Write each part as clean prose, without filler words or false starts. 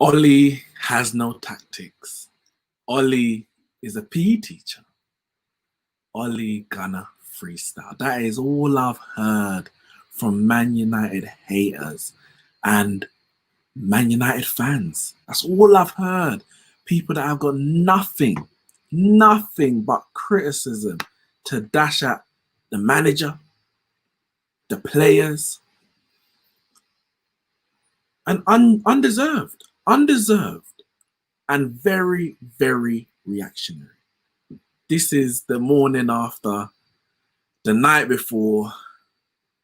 oLe has no tactics. oLe is a PE teacher. oLe gonna freestyle. That is all I've heard from Man United haters and Man United fans. That's all I've heard. People that have got nothing but criticism to dash at the manager, the players, and undeserved, and very, very reactionary. This is the morning after, the night before,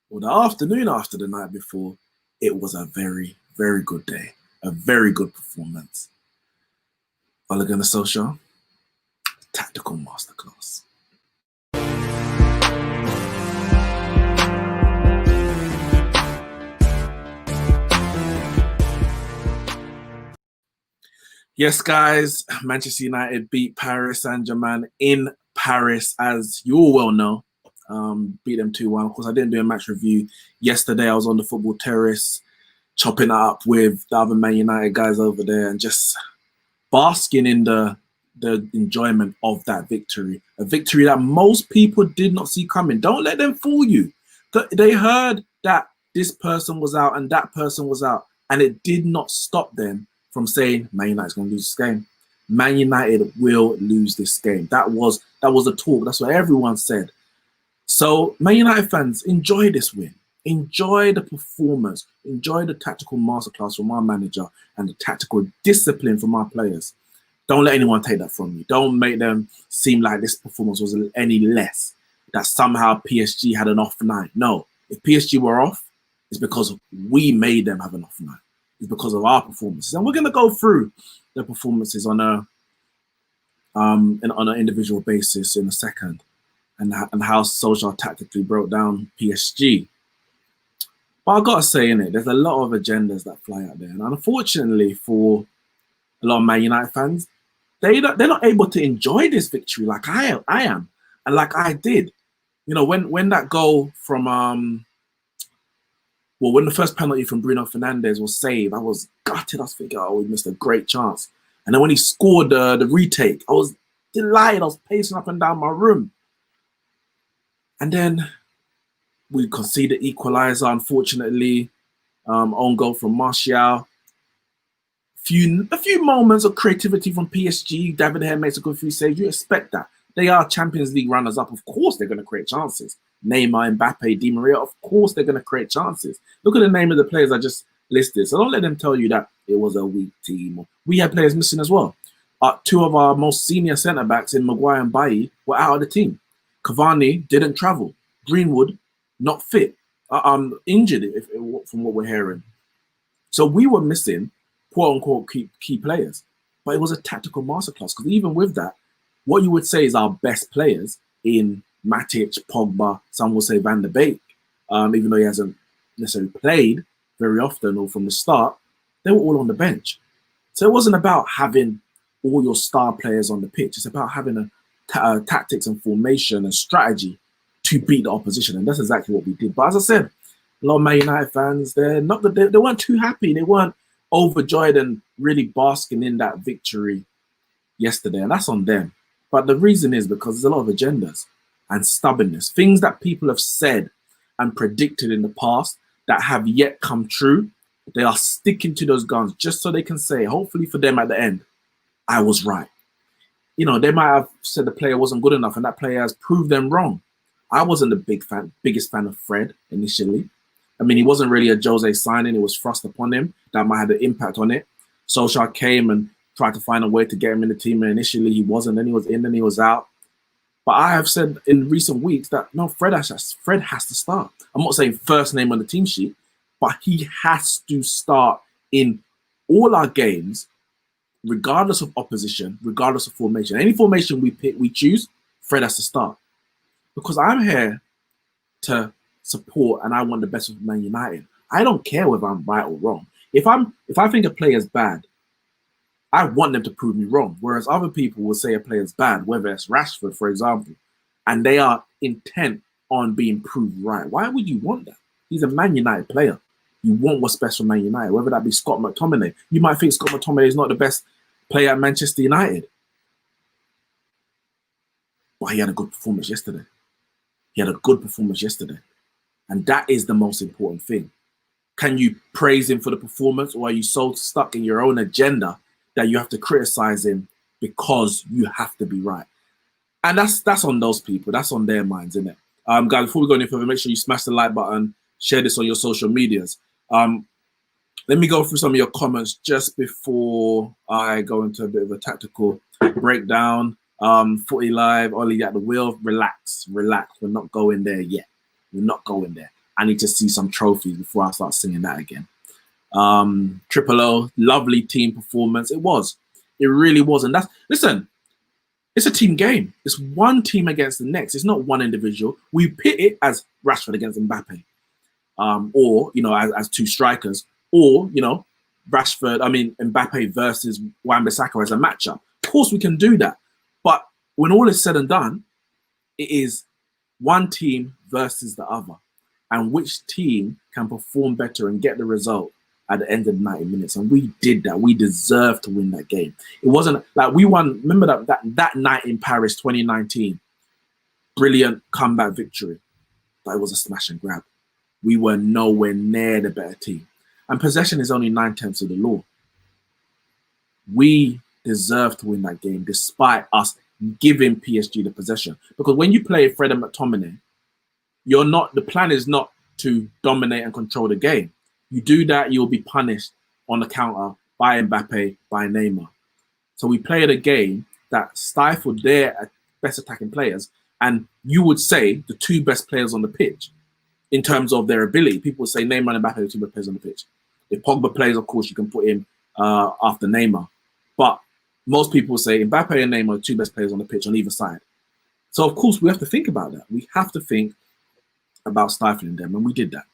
or the afternoon after the night before. It was a very, very good day, a very good performance. Ole Gunnar Solskjaer, tactical masterclass. Yes, guys, Manchester United beat Paris Saint-Germain in Paris, as you all well know. Beat them 2-1. Of course, I didn't do a match review yesterday. I was on the football terrace, chopping it up with the other Man United guys over there and just basking in the enjoyment of that victory. A victory that most people did not see coming. Don't let them fool you. They heard that this person was out and that person was out, and it did not stop them from saying Man United's going to lose this game. Man United will lose this game. That was the talk. That's what everyone said. So Man United fans, enjoy this win. Enjoy the performance. Enjoy the tactical masterclass from our manager and the tactical discipline from our players. Don't let anyone take that from you. Don't make them seem like this performance was any less, that somehow PSG had an off night. No, if PSG were off, it's because we made them have an off night. It's because of our performances. And we're going to go through the performances on an individual basis in a second, and how Solskjaer tactically broke down PSG. But I've got to say, innit, there's a lot of agendas that fly out there. And unfortunately for a lot of Man United fans, they're not able to enjoy this victory like I am, and like I did. You know, when that goal from when the first penalty from Bruno Fernandes was saved, I was gutted. I was thinking, oh, we missed a great chance. And then when he scored the retake, I was delighted. I was pacing up and down my room. And then we conceded equaliser, unfortunately. Own goal from Martial. A few moments of creativity from PSG. David De Gea makes a good few saves. You expect that. They are Champions League runners-up. Of course they're going to create chances. Neymar, Mbappe, Di Maria, of course they're going to create chances. Look at the name of the players I just listed. So don't let them tell you that it was a weak team. We had players missing as well. Two of our most senior centre-backs in Maguire and Bailly were out of the team. Cavani didn't travel. Greenwood, not fit. Injured, from what we're hearing. So we were missing, quote-unquote, key players. But it was a tactical masterclass, because even with that, what you would say is our best players in Matic, Pogba, some will say Van der Beek, even though he hasn't necessarily played very often or from the start, they were all on the bench. So it wasn't about having all your star players on the pitch. It's about having a tactics and formation and strategy to beat the opposition, and that's exactly what we did. But as I said, a lot of Man United fans, they weren't too happy. They weren't overjoyed and really basking in that victory yesterday, and that's on them. But the reason is because there's a lot of agendas and stubbornness, things that people have said and predicted in the past that have yet come true. They are sticking to those guns just so they can say, hopefully for them at the end, I was right. You know, they might have said the player wasn't good enough, and that player has proved them wrong. I wasn't the biggest fan of Fred initially. I mean, he wasn't really a Jose signing. It was thrust upon him. That might have an impact on it. Solskjaer came and tried to find a way to get him in the team, and initially he wasn't. Then he was in, then he was out. But I have said in recent weeks that, no, Fred has to start. I'm not saying first name on the team sheet, but he has to start in all our games, regardless of opposition, regardless of formation. Any formation we choose, Fred has to start. Because I'm here to support, and I want the best of Man United. I don't care whether I'm right or wrong. If I think a player is bad, I want them to prove me wrong. Whereas other people will say a player is bad, whether it's Rashford, for example, and they are intent on being proved right. Why would you want that? He's a Man United player. You want what's best for Man United, whether that be Scott McTominay. You might think Scott McTominay is not the best player at Manchester United, but he had a good performance yesterday. He had a good performance yesterday. And that is the most important thing. Can you praise him for the performance, or are you so stuck in your own agenda that you have to criticize him because you have to be right? And that's on those people. That's on their minds, isn't it? Guys, before we go any further, make sure you smash the like button, share this on your social medias. Let me go through some of your comments just before I go into a bit of a tactical breakdown. Footy Live, oLe at the wheel. Relax. We're not going there yet. We're not going there. I need to see some trophies before I start singing that again. Triple O, lovely team performance. It was. It really was. And listen, it's a team game. It's one team against the next. It's not one individual. We pit it as Rashford against Mbappe, or as two strikers, or Mbappe versus Wan-Bissaka as a matchup. Of course, we can do that. But when all is said and done, it is one team versus the other, and which team can perform better and get the result at the end of 90 minutes. And we did that. We deserved to win that game. It wasn't like we won. Remember that night in Paris 2019, brilliant comeback victory, but it was a smash and grab. We were nowhere near the better team. And possession is only 9/10 of the law. We deserve to win that game despite us giving PSG the possession. Because when you play Fred and McTominay, the plan is not to dominate and control the game. You do that, you'll be punished on the counter by Mbappe, by Neymar. So we played a game that stifled their best attacking players, and you would say the two best players on the pitch in terms of their ability. People would say Neymar and Mbappe are the two best players on the pitch. If Pogba plays, of course, you can put him after Neymar. But most people say Mbappe and Neymar are the two best players on the pitch on either side. So, of course, we have to think about that. We have to think about stifling them, and we did that.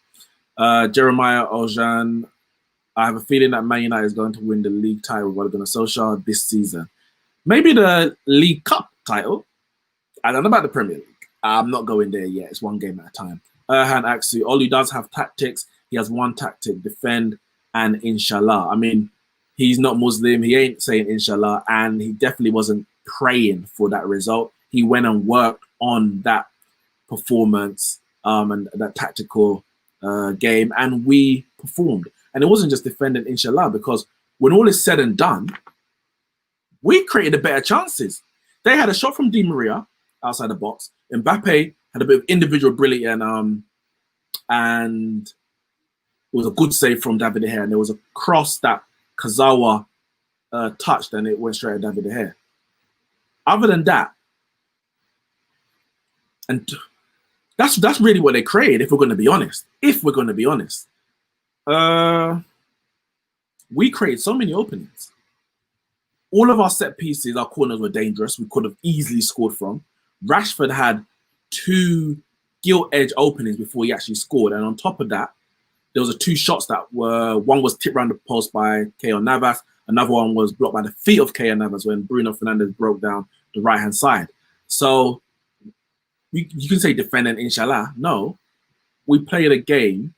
Jeremiah Ojan, I have a feeling that Man United is going to win the league title with Ole Gunnar Solskjaer this season. Maybe the League Cup title. I don't know about the Premier League. I'm not going there yet. It's one game at a time. Erhan Aksu, oLe does have tactics. He has one tactic, defend and inshallah. I mean, he's not Muslim. He ain't saying inshallah, and he definitely wasn't praying for that result. He went and worked on that performance and that tactical game, and we performed. And it wasn't just defending inshallah, because when all is said and done, we created the better chances. They had a shot from Di Maria outside the box. Mbappe had a bit of individual brilliance, and it was a good save from David De Gea. And there was a cross that Kazawa touched, and it went straight at David De Gea. Other than that, and that's really what they created, if we're going to be honest. We created so many openings. All of our set pieces, our corners were dangerous. We could have easily scored from. Rashford had 2 gilt-edge openings before he actually scored. And on top of that, there was 2 shots that were, one was tipped around the post by Keylor Navas. Another one was blocked by the feet of Keylor Navas when Bruno Fernandes broke down the right-hand side. So you can say defend and inshallah. No, we played a game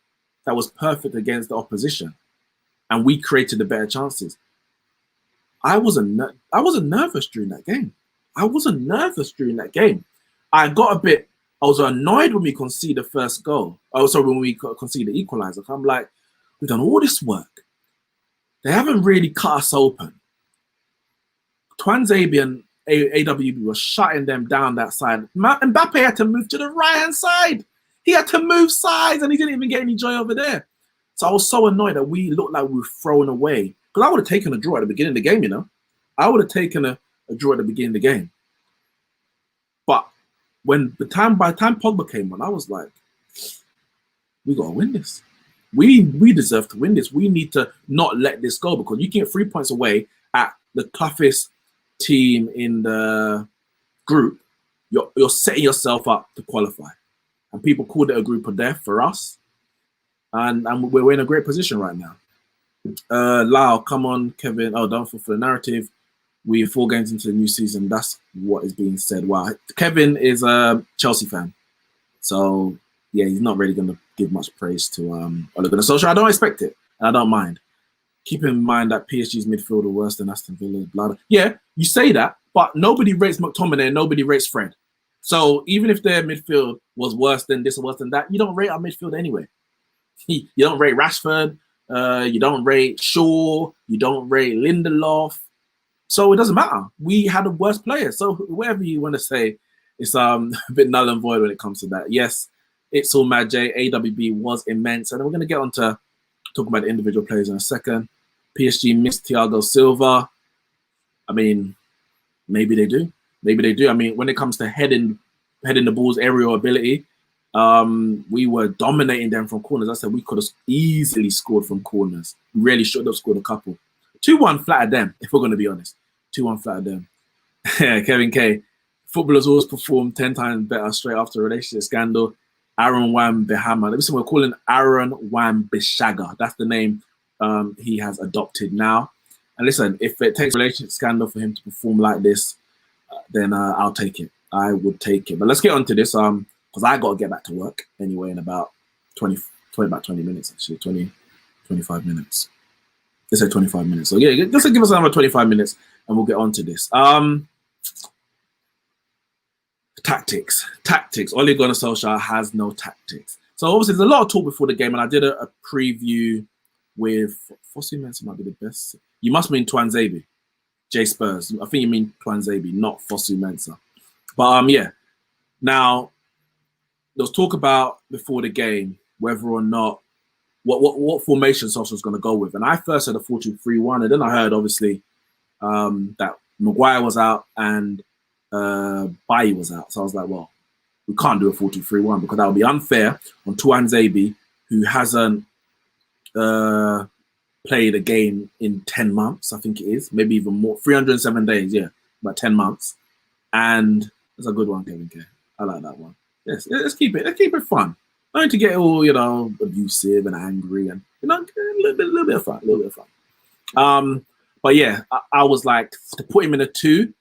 that was perfect against the opposition, and we created the better chances. I wasn't nervous during that game. I was annoyed when we conceded the first goal. Oh, sorry, when we conceded the equalizer. I'm like, we've done all this work. They haven't really cut us open. Twanzebe and AWB were shutting them down that side. Mbappe had to move to the right-hand side. He had to move sides, and he didn't even get any joy over there. So I was so annoyed that we looked like we were thrown away. Because I would have taken a draw at the beginning of the game, you know. I would have taken a draw at the beginning of the game. But by the time Pogba came on, I was like, we got to win this. We deserve to win this. We need to not let this go, because you can get 3 points away at the toughest team in the group. You're setting yourself up to qualify. And people called it a group of death for us. And we're in a great position right now. Lau, come on, Kevin. Oh, don't fall for the narrative. We're 4 games into the new season. That's what is being said. Wow. Kevin is a Chelsea fan. So yeah, he's not really going to give much praise to Ole Gunnar Solskjaer. I don't expect it, and I don't mind. Keep in mind that PSG's midfield are worse than Aston Villa's. Blah. Yeah, you say that, but nobody rates McTominay and nobody rates Fred. So even if their midfield was worse than this or worse than that, you don't rate our midfield anyway. You don't rate Rashford. You don't rate Shaw. You don't rate Lindelof. So it doesn't matter. We had the worst players. So whatever you want to say, it's a bit null and void when it comes to that. Yes, it's all mad. AWB was immense, and we're going to get on to talking about the individual players in a second. PSG missed Thiago Silva. I mean, maybe they do. Maybe they do. I mean, when it comes to heading the ball's aerial ability, we were dominating them from corners. I said we could have easily scored from corners. We really should have scored a couple. 2-1 flattered them, if we're going to be honest. 2-1 flattered them. Kevin K. Footballers always perform 10 times better straight after a relationship scandal. Aaron Wan-Bissaka. Listen, we're calling Aaron Wan-Bissaka. That's the name he has adopted now. And listen, if it takes a relationship scandal for him to perform like this, then I'll take it. I would take it. But let's get on to this because I got to get back to work anyway in about 20 minutes, actually. 25 minutes. Let's say 25 minutes. So yeah, just give us another 25 minutes and we'll get on to this. Tactics. Ole Gunnar Solskjaer has no tactics. So obviously there's a lot of talk before the game, and I did a preview with Fosu Mensah might be the best. You must mean Tuanzebe, J Spurs. I think you mean Tuanzebe, not Fosu Mensah. But yeah. Now there was talk about before the game whether or not what formation Solskjaer was going to go with, and I first said a 4-2-3-1, and then I heard obviously that Maguire was out and Bailly was out. So I was like, well, we can't do a 4-2-3-1 because that would be unfair on Tuanzebe, who hasn't played a game in 10 months, I think it is, maybe even more, 307 days, yeah, about 10 months. And that's a good one, Kevin K. I like that one. Yes, let's keep it fun. Not to get all, abusive and angry and, a little bit of fun. But yeah, I was like, to put him in a 2,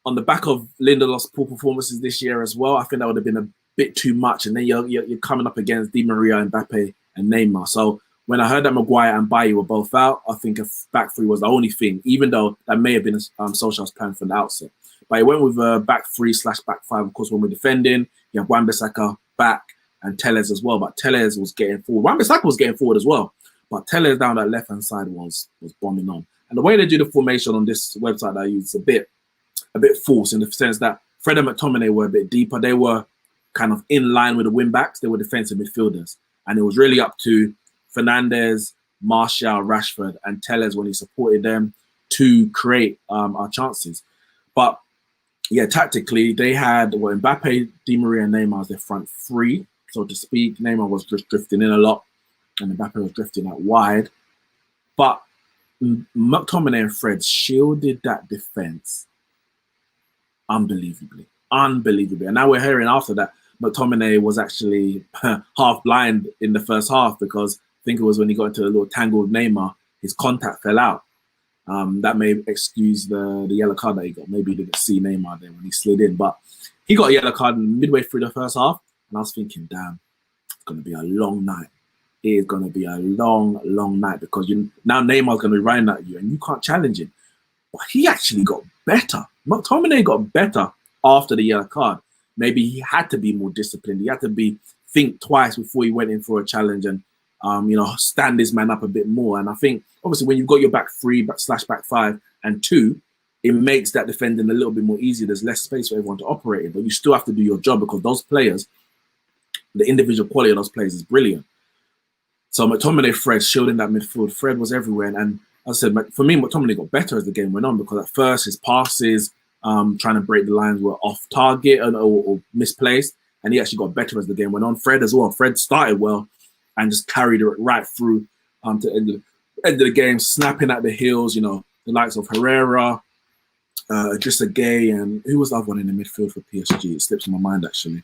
on the back of Lindelof's poor performances this year as well, I think that would have been a bit too much. And then you're coming up against Di Maria, Mbappe, and Neymar. So when I heard that Maguire and Bailly were both out, I think a back 3 was the only thing, even though that may have been Solskjaer's plan from the outset. But he went with a back 3/back 5. Of course, when we're defending, you have Wan-Bissaka back and Telles as well. But Telles was getting forward. Wan-Bissaka was getting forward as well. But Telles down that left-hand side was bombing on. And the way they do the formation on this website that I use is a bit false in the sense that Fred and McTominay were a bit deeper. They were kind of in line with the wing-backs. They were defensive midfielders. And it was really up to Fernandes, Martial, Rashford, and Telles when he supported them to create our chances. But yeah, tactically, they had Mbappe, Di Maria, and Neymar as their front 3, so to speak. Neymar was just drifting in a lot, and Mbappe was drifting out wide. But McTominay and Fred shielded that defense unbelievably. And now we're hearing after that McTominay was actually half blind in the first half because I think it was when he got into a little tangle with Neymar, his contact fell out. That may excuse the yellow card that he got. Maybe he didn't see Neymar there when he slid in, but he got a yellow card midway through the first half, and I was thinking, damn, it's going to be a long night. It is going to be a long, long night because now Neymar's going to be running at you, and you can't challenge him. But he actually got better. McTominay got better after the yellow card. Maybe he had to be more disciplined. He had to think twice before he went in for a challenge and stand his man up a bit more. And I think, obviously, when you've got your back 3/back 5 and 2, it makes that defending a little bit more easy. There's less space for everyone to operate in, but you still have to do your job because those players, the individual quality of those players is brilliant. So McTominay, Fred, shielding that midfield. Fred was everywhere. And as I said, for me, McTominay got better as the game went on because at first his passes, trying to break the lines, were off target or misplaced. And he actually got better as the game went on. Fred as well. Fred started well and just carried it right through to end of the game, snapping at the heels, the likes of Herrera, just a Gay, and who was the other one in the midfield for PSG? It slips my mind, actually.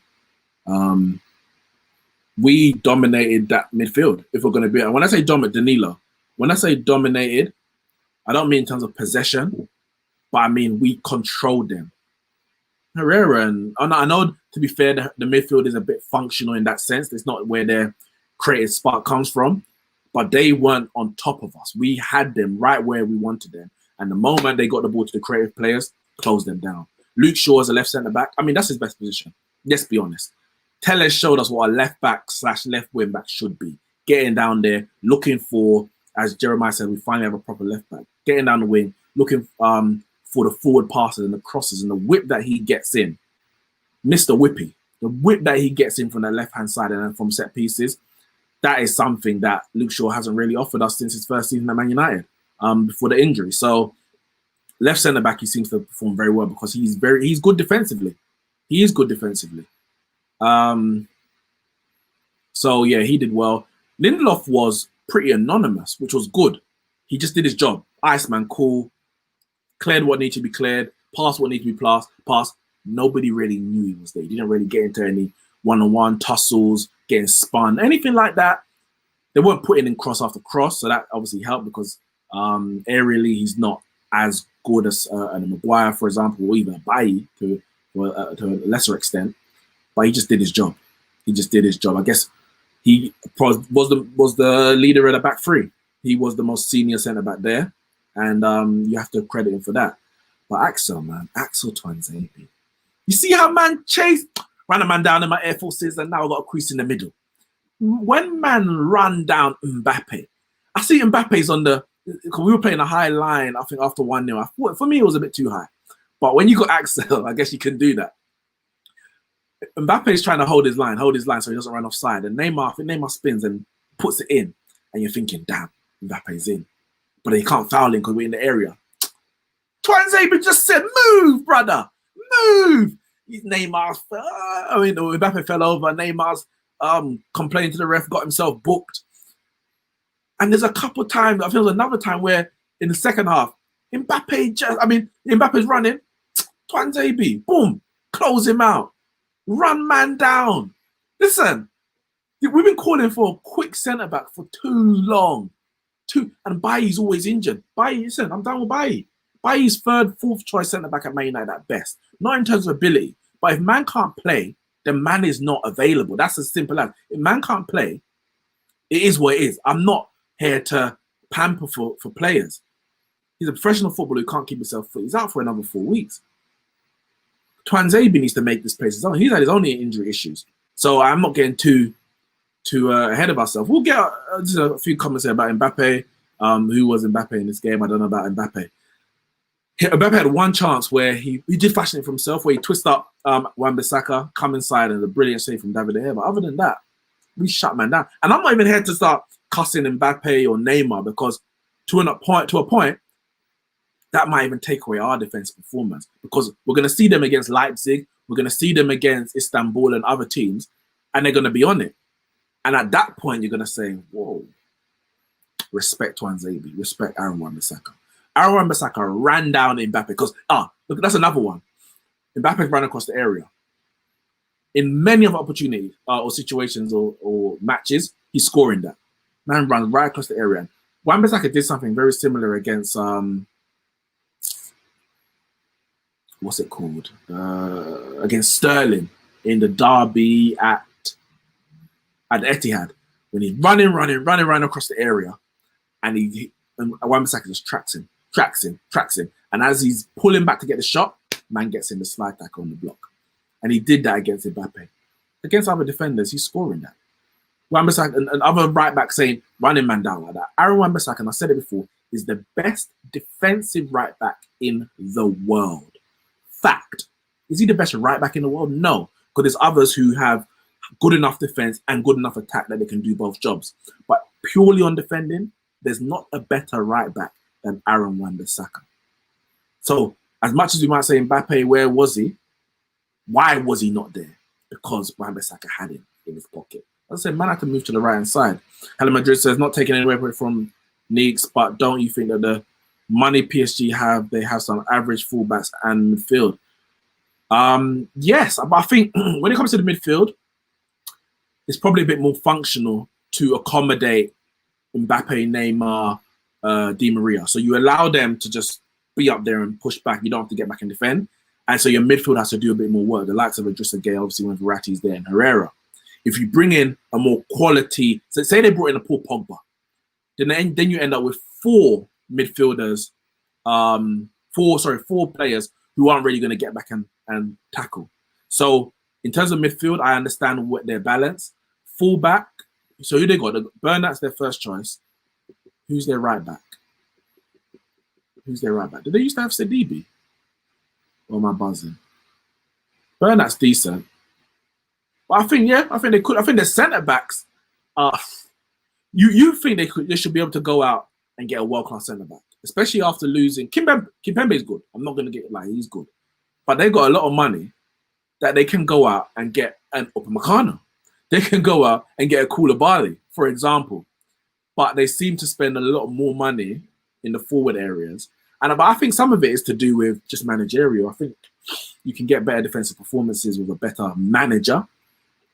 We dominated that midfield, if we're going to be. And when I say Danilo, when I say dominated, I don't mean in terms of possession, but I mean we controlled them. Herrera and I know To be fair, the midfield is a bit functional in that sense. It's not where their creative spark comes from, but they weren't on top of us. We had them right where we wanted them. And the moment they got the ball to the creative players, closed them down. Luke Shaw as a left centre-back, I mean, that's his best position. Let's be honest. Tellez showed us what a left-back / left wing-back should be. Getting down there, looking for, as Jeremiah said, we finally have a proper left-back. Getting down the wing, looking for the forward passes and the crosses and the whip that he gets in. Mr. Whippy, the whip that he gets in from the left-hand side and from set pieces, that is something that Luke Shaw hasn't really offered us since his first season at Man United, before the injury. So left centre-back, he seems to perform very well because he's good defensively. He is good defensively. So yeah, he did well. Lindelof was pretty anonymous, which was good. He just did his job. Iceman, cool. Cleared what needed to be cleared. Passed what needed to be passed. Nobody really knew he was there. He didn't really get into any one-on-one tussles, getting spun, anything like that. They weren't putting in cross after cross, so that obviously helped because aerially he's not as good as a Maguire, for example, or even a Bailly to a lesser extent. But he just did his job. He just did his job. I guess he was the leader of the back three. He was the most senior centre back there, and you have to credit him for that. But Axel Tuanzebe. You see how man chased, ran a man down in my Air Forces, and now I got a crease in the middle. When man ran down Mbappe, I see Mbappe's on the, because we were playing a high line, I think after 1-0. I thought, for me, it was a bit too high. But when you got Axel, I guess you can do that. Mbappe's trying to hold his line so he doesn't run offside. And Neymar spins and puts it in. And you're thinking, damn, Mbappe's in. But he can't foul him because we're in the area. Tuanzebe just said, move, brother, move. Neymar's, Mbappe fell over. Neymar's complaining to the ref, got himself booked. And there's a couple times, I think there's another time where in the second half, Mbappe's running. Tuanzebe, boom, close him out. Run man down. Listen, we've been calling for a quick centre-back for too long. And Bailly's always injured. Bailly, listen, I'm down with Bailly. Bailly's third, fourth choice centre-back at Man United at best. Not in terms of ability, but if man can't play, then man is not available. That's as simple as. If man can't play, it is what it is. I'm not here to pamper for players. He's a professional footballer who can't keep himself fit. He's out for another 4 weeks. Tuanzebe needs to make this place his own. He's had his own injury issues. So I'm not getting too ahead of ourselves. We'll get just a few comments here about Mbappe. Who was Mbappe in this game? I don't know about Mbappe. Mbappe had one chance where he did fashion it for himself, where he twisted up Wan-Bissaka, come inside, and a brilliant save from David De Gea. But other than that, we shut man down. And I'm not even here to start cussing Mbappe or Neymar, because to a point, that might even take away our defensive performance, because we're going to see them against Leipzig, we're going to see them against Istanbul and other teams, and they're going to be on it. And at that point, you're going to say, whoa, respect Tuanzebe, respect Aaron Wan-Bissaka. Aaron Wan-Bissaka ran down Mbappe because, look, that's another one. Mbappe ran across the area. In many of opportunities or situations or matches, he's scoring that. Man runs right across the area. Wan-Bissaka did something very similar against, what's it called? Against Sterling in the derby at Etihad. When he's running across the area, and Wan-Bissaka just tracks him. And as he's pulling back to get the shot, man gets in the slide tackle on the block. And he did that against Mbappe. Against other defenders, he's scoring that. Wan-Bissaka and other right back saying, running man down like that. Aaron Wan-Bissaka, and I said it before, is the best defensive right back in the world. Fact. Is he the best right back in the world? No. Because there's others who have good enough defense and good enough attack that they can do both jobs. But purely on defending, there's not a better right back than Aaron Wan-Bissaka. So as much as we might say Mbappe, where was he? Why was he not there? Because Wan-Bissaka had him in his pocket. As I said, man had to move to the right-hand side. Helen Madrid says, not taking any away from Neeks, but don't you think that the money PSG have, they have some average fullbacks and midfield? Yes, but I think when it comes to the midfield, it's probably a bit more functional to accommodate Mbappe, Neymar, Di Maria. So you allow them to just be up there and push back. You don't have to get back and defend. And so your midfield has to do a bit more work. The likes of Idrissa Gueye, obviously when Verratti's there, and Herrera. If you bring in a more quality, so say they brought in a Paul Pogba, then you end up with four midfielders, four players who aren't really going to get back and tackle. So in terms of midfield, I understand what their balance. Fullback, so who they got? Bernat's their first choice. Who's their right back? Who's their right back? Did they used to have Sidibe? Or am I buzzing? Bernat's decent. But I think they could. I think the centre backs are. You think they should be able to go out and get a world-class centre back, especially after losing Kimpembe is good. I'm not gonna get he's good, but they've got a lot of money that they can go out and get an Upamecano. They can go out and get a Koulibaly, for example. But they seem to spend a lot more money in the forward areas. But I think some of it is to do with just managerial. I think you can get better defensive performances with a better manager.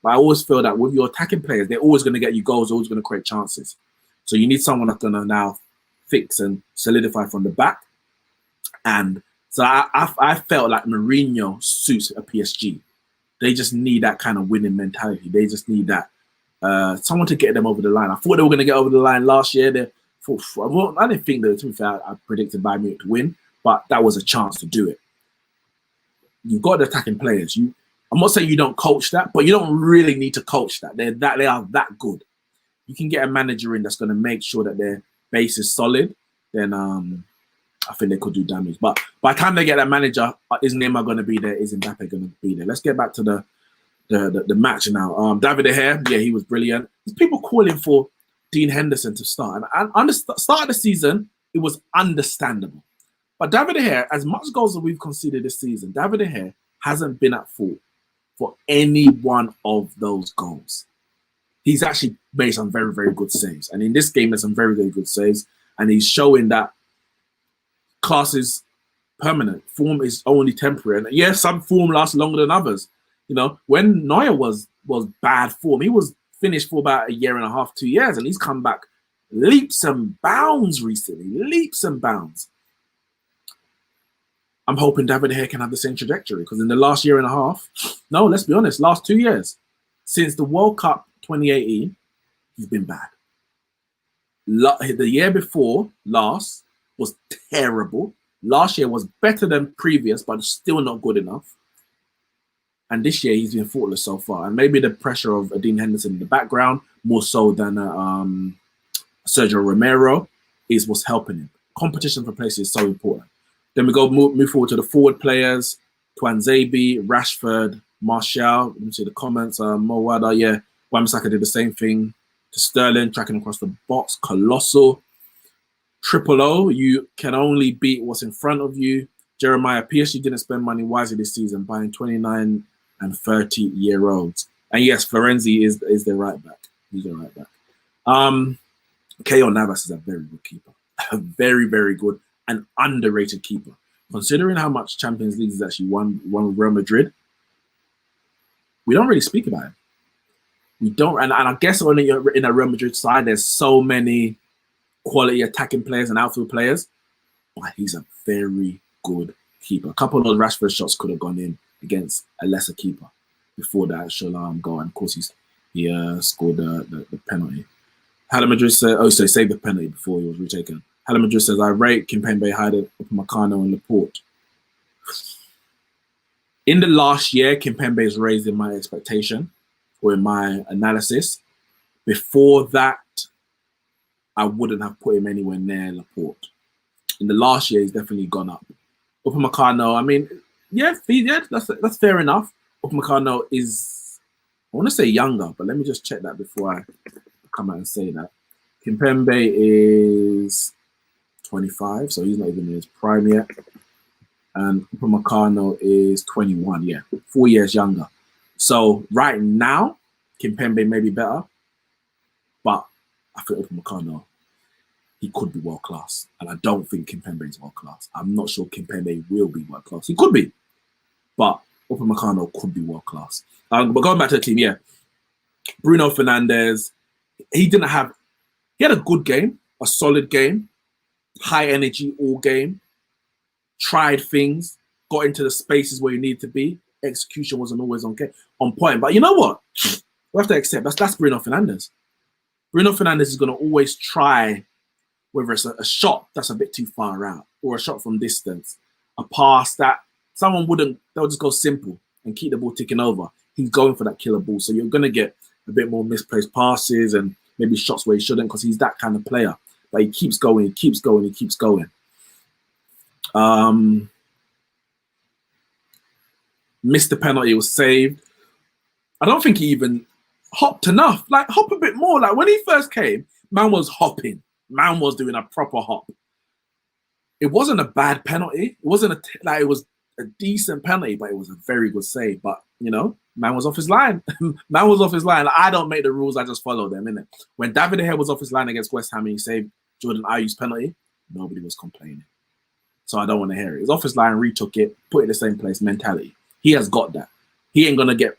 But I always feel that with your attacking players, they're always going to get you goals, always going to create chances. So you need someone that's going to now fix and solidify from the back. And so I felt like Mourinho suits a PSG. They just need that kind of winning mentality. They just need that someone to get them over the line. I thought they were going to get over the line last year. I didn't think that, to be fair, I predicted Bayern Munich to win, but that was a chance to do it. You've got the attacking players. I'm not saying you don't coach that, but you don't really need to coach that. They are that good. You can get a manager in that's going to make sure that their base is solid. Then I think they could do damage. But by the time they get that manager, is Neymar going to be there? Is Mbappe going to be there? Let's get back to the match now. David De Gea, yeah, he was brilliant. There's people calling for Dean Henderson to start. And at the start of the season, it was understandable. But David De Gea, as much goals as we've conceded this season, David De Gea hasn't been at fault for any one of those goals. He's actually made some very, very good saves. And in this game, there's some very, very good saves. And he's showing that class is permanent. Form is only temporary. And yes, some form lasts longer than others. You know, when Neuer was bad form, he was finished for about a year and a half, 2 years, and he's come back leaps and bounds recently. Leaps and bounds. I'm hoping David De Gea can have the same trajectory, because in the last year and a half, no, let's be honest, last 2 years, since the World Cup 2018, he's been bad. The year before last was terrible. Last year was better than previous, but still not good enough. And this year he's been faultless so far. And maybe the pressure of Dean Henderson in the background, more so than Sergio Romero, is what's helping him. Competition for places is so important. Then we go move forward to the forward players. Tuanzebe, Rashford, Martial. Let me see the comments. Mowada, yeah. Wan-Bissaka did the same thing to Sterling, tracking across the box. Colossal. Triple O, you can only beat what's in front of you. Jeremiah, PSG didn't spend money wisely this season, buying 29 and 30-year-olds. And yes, Florenzi is their right back. He's their right back. Keylor Navas is a very good keeper. A very, very good and underrated keeper. Considering how much Champions League he's actually won with Real Madrid, we don't really speak about him. We don't, and I guess in a Real Madrid side, there's so many quality attacking players and outfield players, but he's a very good keeper. A couple of those Rashford shots could have gone in against a lesser keeper before the actual goal, and of course he scored the penalty. Hala Madrid said, so he saved the penalty before he was retaken. Hala Madrid says, I rate Kimpembe higher than Upamecano and Laporte. In the last year, Kimpembe is raised in my expectation or in my analysis. Before that, I wouldn't have put him anywhere near Laporte. In the last year, he's definitely gone up. Upamecano, I mean, yeah, that's fair enough. Upamecano is, I want to say younger, but let me just check that before I come out and say that. Kimpembe is 25, so he's not even in his prime yet. And Upamecano is 21, yeah, 4 years younger. So right now, Kimpembe may be better, but I think Upamecano, he could be world class. And I don't think Kimpembe is world class. I'm not sure Kimpembe will be world class. He could be, but Upamecano could be world class. But going back to the team, yeah. Bruno Fernandes, he had a good game, a solid game, high energy all game, tried things, got into the spaces where you need to be. Execution wasn't always on point. But you know what? We have to accept that's Bruno Fernandes. Bruno Fernandes is going to always try, whether it's a shot that's a bit too far out or a shot from distance, a pass that someone wouldn't, they'll just go simple and keep the ball ticking over. He's going for that killer ball. So you're going to get a bit more misplaced passes and maybe shots where he shouldn't, because he's that kind of player. But he keeps going, he keeps going, he keeps going. Missed the penalty, was saved. I don't think he even hopped enough. Like, hop a bit more. Like, when he first came, man was hopping. Man was doing a proper hop. It wasn't a bad penalty. It wasn't it was a decent penalty, but it was a very good save. But, you know, man was off his line. Man was off his line. Like, I don't make the rules, I just follow them, innit? When David De Gea was off his line against West Ham and he saved Jordan Ayew's penalty, nobody was complaining. So I don't want to hear it. He's off his line, retook it, put it in the same place mentality. He has got that. He ain't going to get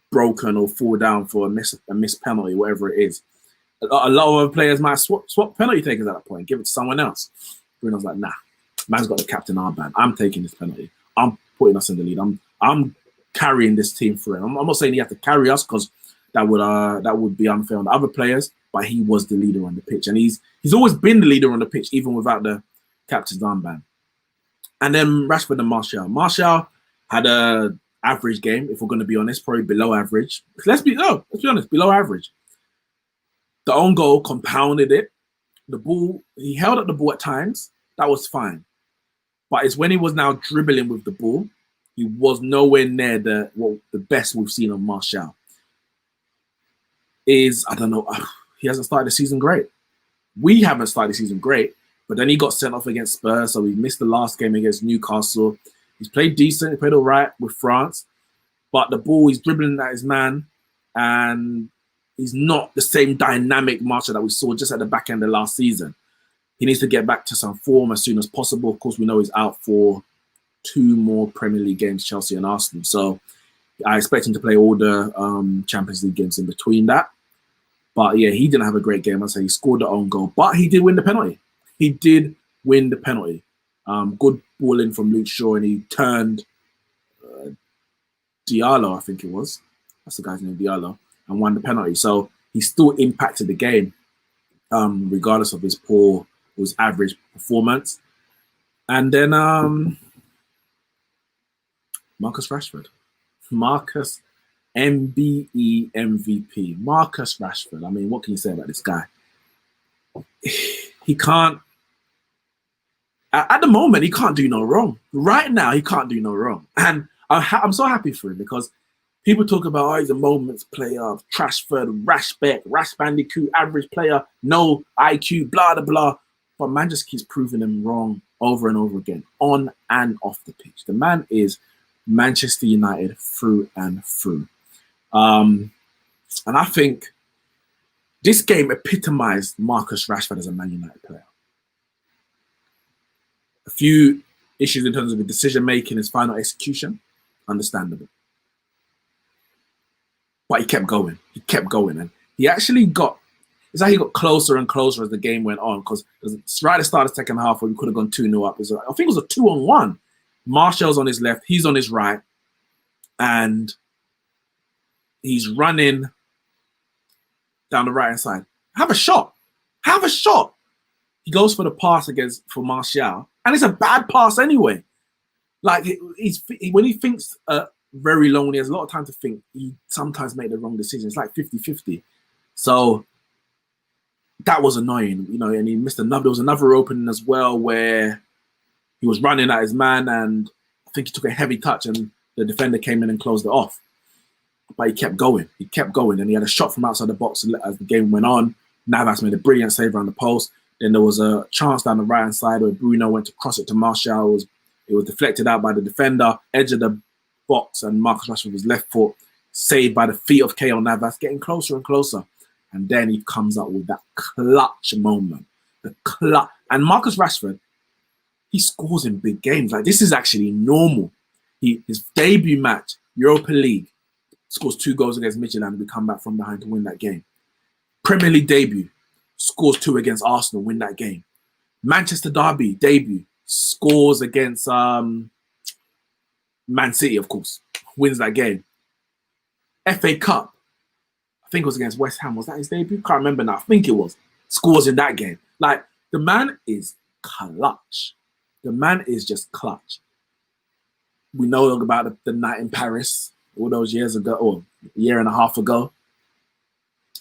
broken or fall down for a missed penalty, whatever it is. A lot of other players might swap penalty takers at that point, give it to someone else. Bruno's like, nah, man's got the captain armband. I'm taking this penalty. I'm putting us in the lead. I'm carrying this team through. I'm not saying he had to carry us, because that would be unfair on the other players, but he was the leader on the pitch. And he's always been the leader on the pitch, even without the captain's armband. And then Rashford and Martial. Martial had a average game, if we're going to be honest, probably below average. Let's be honest, below average. The own goal compounded it. The ball, he held up the ball at times. That was fine. But it's when he was now dribbling with the ball, he was nowhere near the best we've seen of Martial. I don't know, he hasn't started the season great. We haven't started the season great, but then he got sent off against Spurs, so he missed the last game against Newcastle. He's played decent, he played all right with France, but the ball, he's dribbling at his man, and he's not the same dynamic Martial that we saw just at the back end of last season. He needs to get back to some form as soon as possible. Of course, we know he's out for 2 more Premier League games, Chelsea and Arsenal. So I expect him to play all the Champions League games in between that. But yeah, he didn't have a great game. I say he scored the own goal, but he did win the penalty. He did win the penalty. Good ball in from Luke Shaw, and he turned Diallo, I think it was. That's the guy's name, Diallo, and won the penalty. So he still impacted the game, regardless of his average performance. And then Marcus Rashford. Marcus MBE MVP. Marcus Rashford. I mean, what can you say about this guy? He can't, at the moment, he can't do no wrong. Right now, he can't do no wrong. And I'm so happy for him, because people talk about, oh, he's a moments player, Trashford, Rashbeck, Rash Bandicoot, average player, no IQ, blah, blah, blah. But man just keeps proving them wrong over and over again, on and off the pitch. The man is Manchester United through and through. And I think this game epitomized Marcus Rashford as a Man United player. A few issues in terms of the decision-making, his final execution, understandable. But he kept going. He kept going. And he actually it's like he got closer and closer as the game went on, because right at the start of the second half, where we could have gone 2-0 up, I think it was a 2-on-1. Martial's on his left, he's on his right, and he's running down the right-hand side. Have a shot. Have a shot. He goes for the pass for Martial, and it's a bad pass anyway. Like, when he thinks very long, he has a lot of time to think, he sometimes made the wrong decision. It's like 50-50. So that was annoying, you know, and he missed another. There was another opening as well where he was running at his man, and I think he took a heavy touch, and the defender came in and closed it off. But he kept going. He kept going, and he had a shot from outside the box as the game went on. Navas made a brilliant save around the post. Then there was a chance down the right-hand side where Bruno went to cross it to Martial. It was deflected out by the defender, edge of the box, and Marcus Rashford with his left foot, saved by the feet of Keylor Navas, getting closer and closer. And then he comes up with that clutch moment. And Marcus Rashford, he scores in big games. Like, this is actually normal. His debut match, Europa League, scores 2 goals against Midtjylland, and we come back from behind to win that game. Premier League debut, scores 2 against Arsenal, win that game. Manchester Derby debut, scores against Man City, of course, wins that game. FA Cup, I think it was against West Ham. Was that his debut? Can't remember now. I think it was. Scores in that game. Like, the man is clutch. The man is just clutch. We know about the night in Paris all those years ago, or a year and a half ago.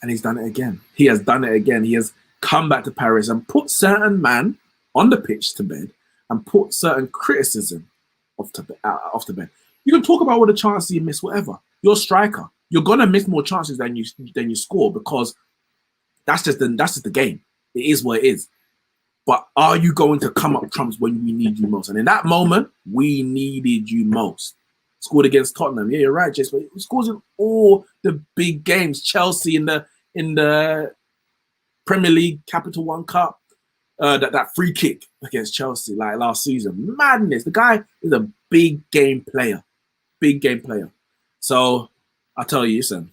And he's done it again. He has done it again. He has come back to Paris and put certain man on the pitch to bed and put certain criticism off to bed. You can talk about all the chances you miss, whatever. You're a striker. You're gonna miss more chances than you score, because that's just the game. It is what it is. But are you going to come up trumps when we need you most? And in that moment, we needed you most. Scored against Tottenham. Yeah, you're right, Jace. But he scores in all the big games. Chelsea in the Premier League Capital One Cup. That free kick against Chelsea like last season. Madness. The guy is a big game player. Big game player. So I'll tell you, listen,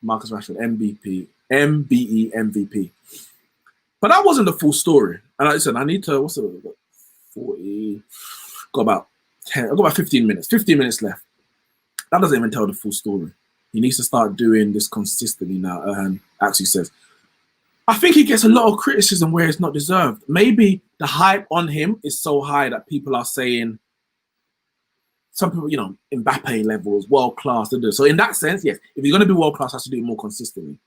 Marcus Rashford, MVP. But that wasn't the full story. And listen, I need to, what's it, 40, got about 10, I've got about 15 minutes. 15 minutes left. That doesn't even tell the full story. He needs to start doing this consistently now, actually says. I think he gets a lot of criticism where it's not deserved. Maybe the hype on him is so high that people are saying, some people, you know, Mbappe levels, world class. So in that sense, yes, if he's going to be world class, he has to do it more consistently.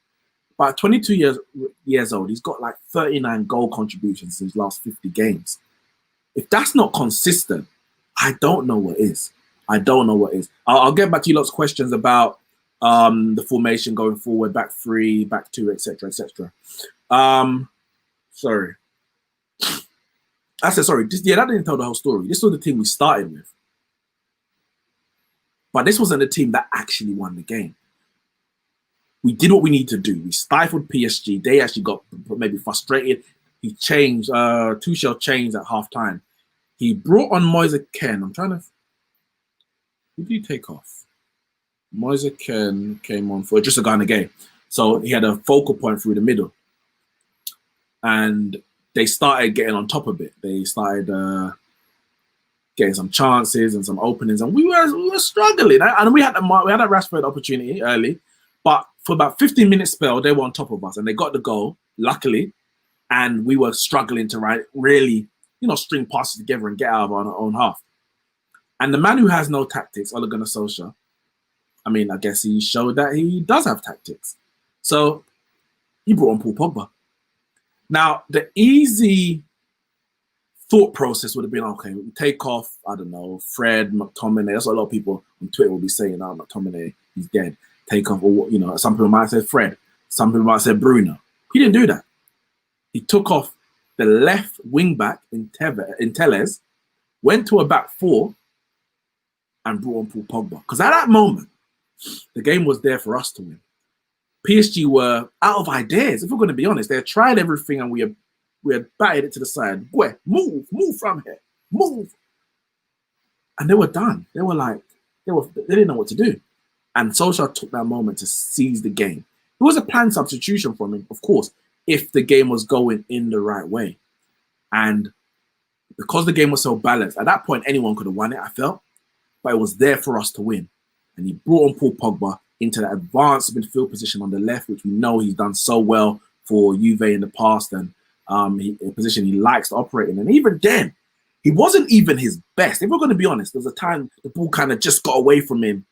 But at 22 years old, he's got like 39 goal contributions in his last 50 games. If that's not consistent, I don't know what is. I don't know what is. I'll get back to you lots of questions about the formation going forward, back three, back two, etc., etc. Sorry. I said sorry. That didn't tell the whole story. This was the team we started with. But this wasn't the team that actually won the game. We did what we need to do. We stifled PSG. They actually got maybe frustrated. He changed, Tuchel changed at halftime. He brought on Moise Kean. I'm trying to, who did he take off? Moise Kean came on for just a guy in the game. So he had a focal point through the middle. And they started getting on top of it. They started getting some chances and some openings. And we were struggling. And we had a Rashford opportunity early. But for about 15-minute spell, they were on top of us. And they got the goal, luckily. And we were struggling to really, you know, string passes together and get out of our own half. And the man who has no tactics, Ole Gunnar Solskjaer, I mean, I guess he showed that he does have tactics. So he brought on Paul Pogba. Now, the easy thought process would have been, okay, we take off, I don't know, Fred, McTominay. That's what a lot of people on Twitter will be saying, oh, McTominay, he's dead. Take off, or, you know, some people might say Fred. Some people might say Bruno. He didn't do that. He took off the left wing back in Telles, went to a back four, and brought on Paul Pogba. Because at that moment, the game was there for us to win. PSG were out of ideas. If we're going to be honest, they had tried everything and we had batted it to the side. Boy, move from here, move. And they were done. They were like, they didn't know what to do. And Solskjaer took that moment to seize the game. It was a planned substitution from him, of course, if the game was going in the right way. And because the game was so balanced, at that point, anyone could have won it, I felt. But it was there for us to win. And he brought on Paul Pogba into that advanced midfield position on the left, which we know he's done so well for Juve in the past, and a position he likes to operate in. And even then, he wasn't even his best. If we're going to be honest, there was a time the ball kind of just got away from him.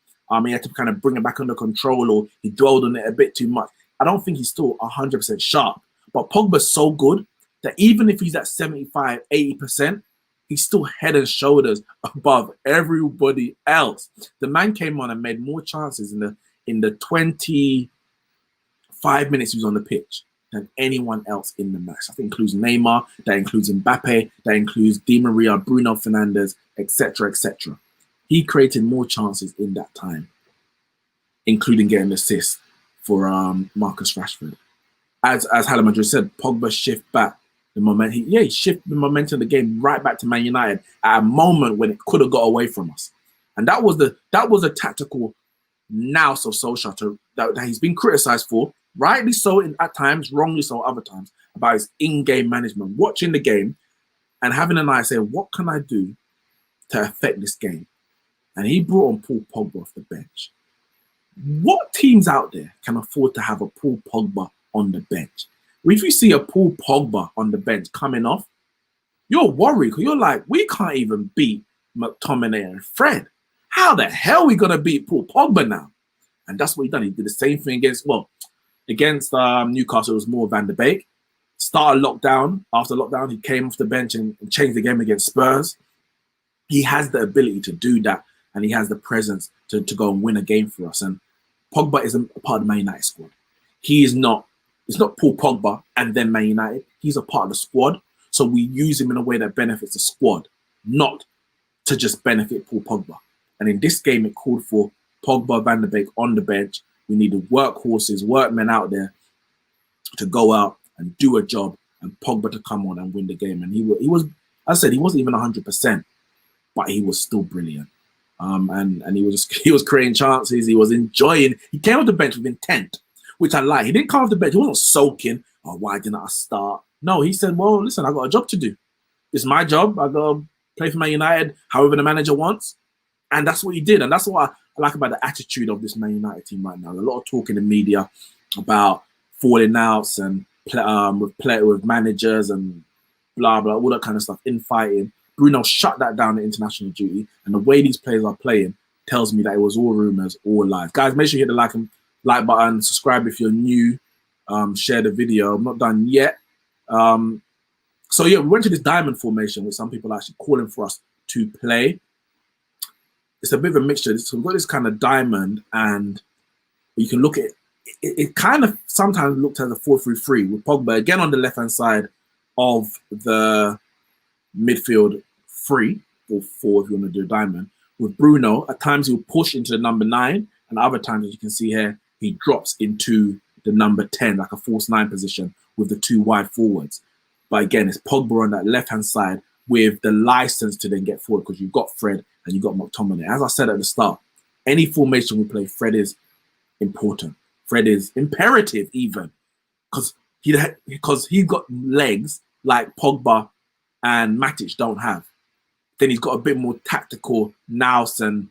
He had to kind of bring it back under control, or he dwelled on it a bit too much. I don't think he's still 100% sharp. But Pogba's so good that even if he's at 75, 80%, he's still head and shoulders above everybody else. The man came on and made more chances in the 25 minutes he was on the pitch than anyone else in the match. That includes Neymar, that includes Mbappe, that includes Di Maria, Bruno Fernandes, etc., etc. He created more chances in that time, including getting assists for Marcus Rashford. As Hala Madrid said, Pogba shift back the momentum. He shifted the momentum of the game right back to Man United at a moment when it could have got away from us. And that was a tactical nous of Solskjaer that he's been criticised for, rightly so at times, wrongly so other times, about his in-game management, watching the game and having an eye say, what can I do to affect this game? and he brought on Paul Pogba off the bench. What teams out there can afford to have a Paul Pogba on the bench? If you see a Paul Pogba on the bench coming off, you're worried because you're like, we can't even beat McTominay and Fred. How the hell are we going to beat Paul Pogba now? And that's what he done. He did the same thing against Newcastle. It was more Van der Beek. Started lockdown. After lockdown, he came off the bench and changed the game against Spurs. He has the ability to do that, and he has the presence to go and win a game for us. And Pogba isn't a part of the Man United squad. It's not Paul Pogba and then Man United. He's a part of the squad. So we use him in a way that benefits the squad, not to just benefit Paul Pogba. And in this game, it called for Pogba, Van der Beek on the bench. We needed workhorses, workmen out there to go out and do a job, and Pogba to come on and win the game. And he was, I said, he wasn't even 100%, but he was still brilliant. And he was creating chances. He was enjoying. He came off the bench with intent, which I like. He didn't come off the bench. He wasn't sulking. Oh, why didn't I start? No, he said, well, listen, I got a job to do. It's my job. I got to play for Man United however the manager wants. And that's what he did. And that's what I like about the attitude of this Man United team right now. A lot of talk in the media about falling outs and with managers and blah, blah, all that kind of stuff, infighting. Bruno shut that down at international duty. And the way these players are playing tells me that it was all rumors, all lies. Guys, make sure you hit the like button, subscribe if you're new, share the video. I'm not done yet. So yeah, we went to this diamond formation with some people actually calling for us to play. It's a bit of a mixture. So we've got this kind of diamond, and you can look at it. It kind of sometimes looked as a 4-3-3 with Pogba again on the left-hand side of the midfield 3 or 4 if you want to do a diamond. With Bruno, at times he'll push into the number 9, and other times, as you can see here, he drops into the number 10, like a false 9 position with the 2 wide forwards. But again, it's Pogba on that left-hand side with the license to then get forward because you've got Fred and you've got McTominay. As I said at the start, any formation we play, Fred is important. Fred is imperative even because he's got legs like Pogba and Matic don't have. Then he's got a bit more tactical nous and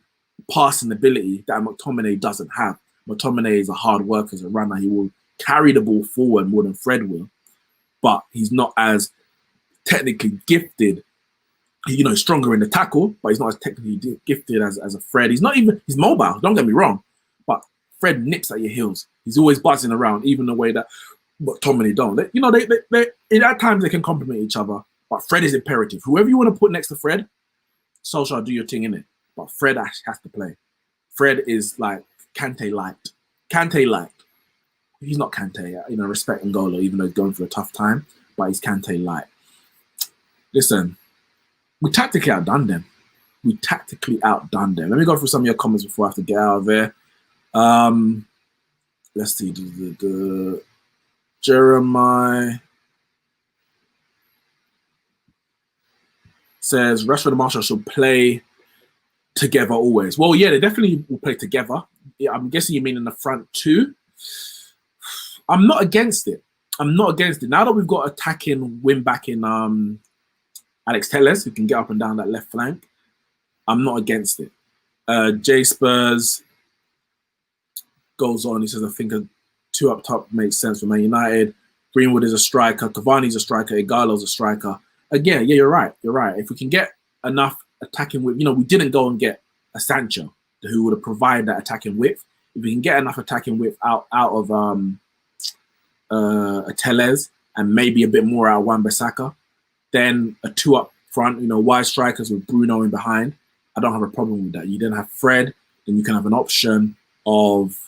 passing ability that McTominay doesn't have. McTominay is a hard worker as a runner. He will carry the ball forward more than Fred will, but he's not as technically gifted. He's stronger in the tackle, but he's not as technically gifted as a Fred. He's mobile, don't get me wrong, but Fred nips at your heels. He's always buzzing around, even the way that McTominay don't. They at times they can complement each other, but Fred is imperative. Whoever you want to put next to Fred, Solskjaer, do your thing in it. But Fred has to play. Fred is like Kante light. Kante light. He's not Kante, respect N'Golo, even though he's going through a tough time, but he's Kante light. Listen, we tactically outdone them. Let me go through some of your comments before I have to get out of there. Let's see. Jeremiah says Rashford and Martial should play together always. Well, yeah, they definitely will play together. Yeah, I'm guessing you mean in the front too. I'm not against it. Now that we've got attacking wing back in Alex Telles, who can get up and down that left flank, I'm not against it. J Spurs goes on. He says, I think a 2 up top makes sense for Man United. Greenwood is a striker. Cavani's a striker. Igalo's a striker. Again, yeah, you're right. If we can get enough attacking width, we didn't go and get a Sancho who would have provided that attacking width. If we can get enough attacking width out of a Telles and maybe a bit more out of Wan-Bissaka, then a 2 up front, wide strikers with Bruno in behind, I don't have a problem with that. You then have Fred, then you can have an option of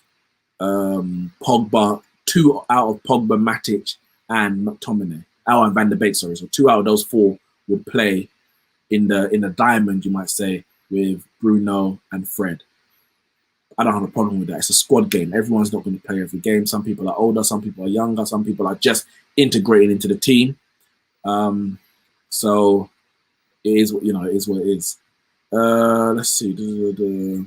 Pogba, 2 out of Pogba, Matic, and McTominay. And Van der Beek, sorry. So 2 out of those 4 would play in the diamond, you might say, with Bruno and Fred. I don't have a problem with that. It's a squad game. Everyone's not going to play every game. Some people are older, some people are younger, some people are just integrating into the team. So it is, it is what it is. Let's see.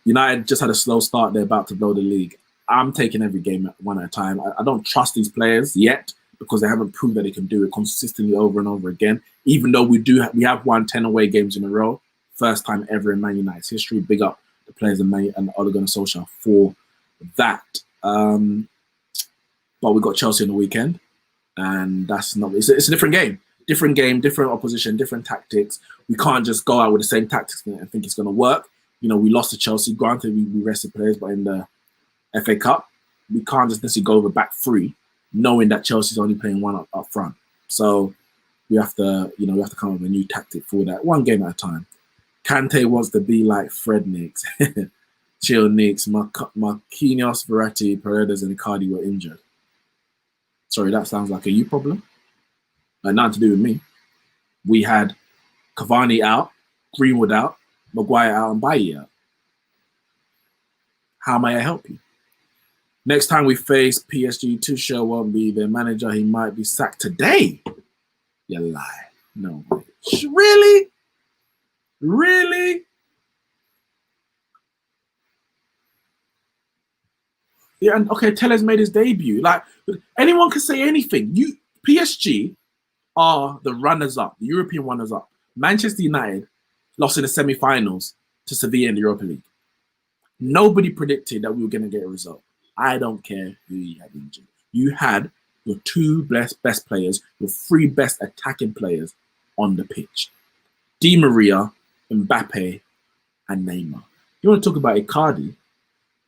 United just had a slow start. They're about to blow the league. I'm taking every game one at a time. I don't trust these players yet, because they haven't proved that they can do it consistently over and over again. Even though we have won 10 away games in a row, first time ever in Man United's history. Big up the players and Ole Gunnar Solskjaer for that. But we got Chelsea on the weekend, and that's not. It's a different game, different opposition, different tactics. We can't just go out with the same tactics and think it's going to work. You know, we lost to Chelsea. Granted, we rested players, but in the FA Cup, we can't just necessarily go over back three, knowing that Chelsea's only playing one up front. So we have to come up with a new tactic for that, one game at a time. Kante wants to be like Fred Neeks. Chill Neeks. Marquinhos, Verratti, Paredes, and Icardi were injured. Sorry, that sounds like a you problem. Nothing to do with me. We had Cavani out, Greenwood out, Maguire out, and Bailly out. How may I help you? Next time we face PSG, Tuchel won't be their manager. He might be sacked today. You lie. No way. Really? Really? Yeah, and okay, Tellez made his debut. Like, anyone can say anything. PSG are the runners-up, the European runners-up. Manchester United lost in the semi-finals to Sevilla in the Europa League. Nobody predicted that we were going to get a result. I don't care who you had injured. You had your two best players, your three best attacking players on the pitch. Di Maria, Mbappe, and Neymar. You want to talk about Icardi?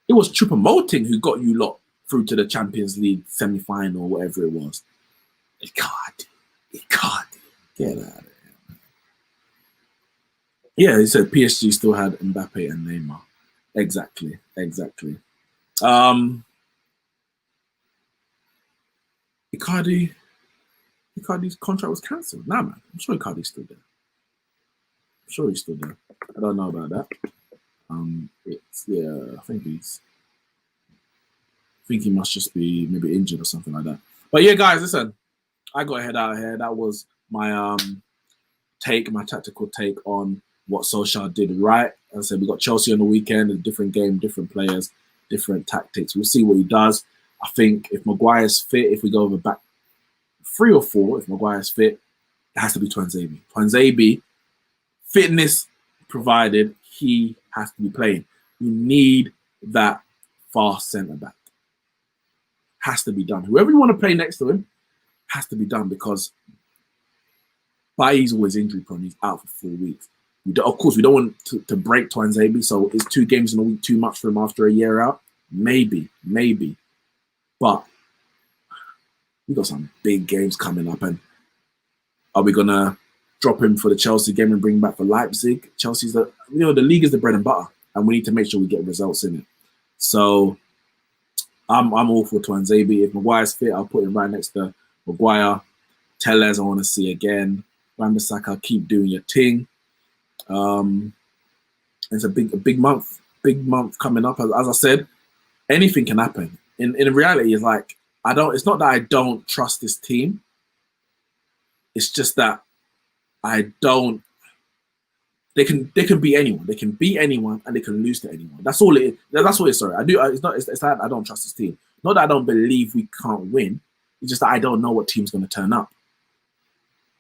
It was Choupo-Moting who got you lot through to the Champions League semi-final or whatever it was. Icardi. Get out of here, man. Yeah, he said PSG still had Mbappe and Neymar. Exactly. Icardi's contract was cancelled. Nah, man. I'm sure Icardi's still there. I don't know about that. I think he must just be maybe injured or something like that. But yeah, guys, listen, I got a head out of here. That was my my tactical take on what Solskjaer did right. As I said, we got Chelsea on the weekend, a different game, different players, different tactics. We'll see what he does. I think if Maguire's fit, if we go over back 3 or 4, if Maguire's fit, it has to be Tuanzebe. Tuanzebe, fitness provided, he has to be playing. We need that fast centre-back. Has to be done. Whoever you want to play next to him has to be done, because Bailly's always injury prone. He's out for 4 weeks. Of course, we don't want to break Tuanzebe, so is 2 games in a week too much for him after a year out? Maybe. But we got some big games coming up, and are we gonna drop him for the Chelsea game and bring him back for Leipzig? Chelsea's the league is the bread and butter, and we need to make sure we get results in it. So I'm all for Tuanzebe. If Maguire's fit, I'll put him right next to Maguire. Tellez, I want to see again. Wan-Bissaka, keep doing your thing. It's a big month coming up. As I said, anything can happen. In reality, it's like it's not that I don't trust this team. It's just that I don't. They can beat anyone. They can beat anyone, and they can lose to anyone. That's all it is. That's what it's. Sorry, I do. It's that I don't trust this team. Not that I don't believe we can't win. It's just that I don't know what team's going to turn up.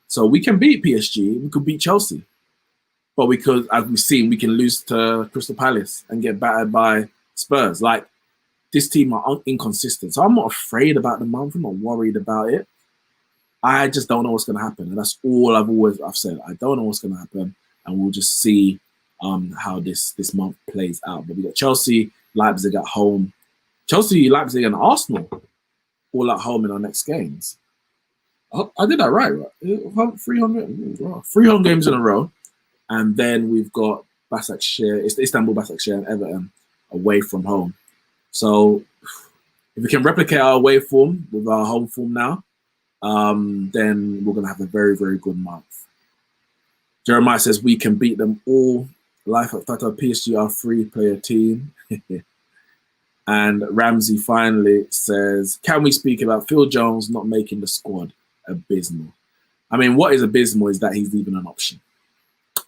So we can beat PSG. We could beat Chelsea, but we could, as we've seen, we can lose to Crystal Palace and get battered by Spurs. Like, this team are inconsistent. So I'm not afraid about the month. I'm not worried about it. I just don't know what's going to happen, and that's all I've said. I don't know what's going to happen, and we'll just see how this month plays out. But we got Chelsea, Leipzig at home. Chelsea, Leipzig, and Arsenal all at home in our next games. I did that right? 3 home games in a row, and then we've got Istanbul, Başakşehir, and Everton away from home. So if we can replicate our away form with our home form now, then we're going to have a very, very good month. Jeremiah says we can beat them all. Life at Tata, PSG are 3-player team. And Ramsey finally says, can we speak about Phil Jones not making the squad? Abysmal. I mean, what is abysmal is that he's even an option.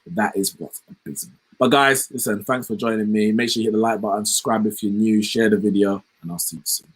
That is what's abysmal. But guys, listen, thanks for joining me. Make sure you hit the like button, subscribe if you're new, share the video, and I'll see you soon.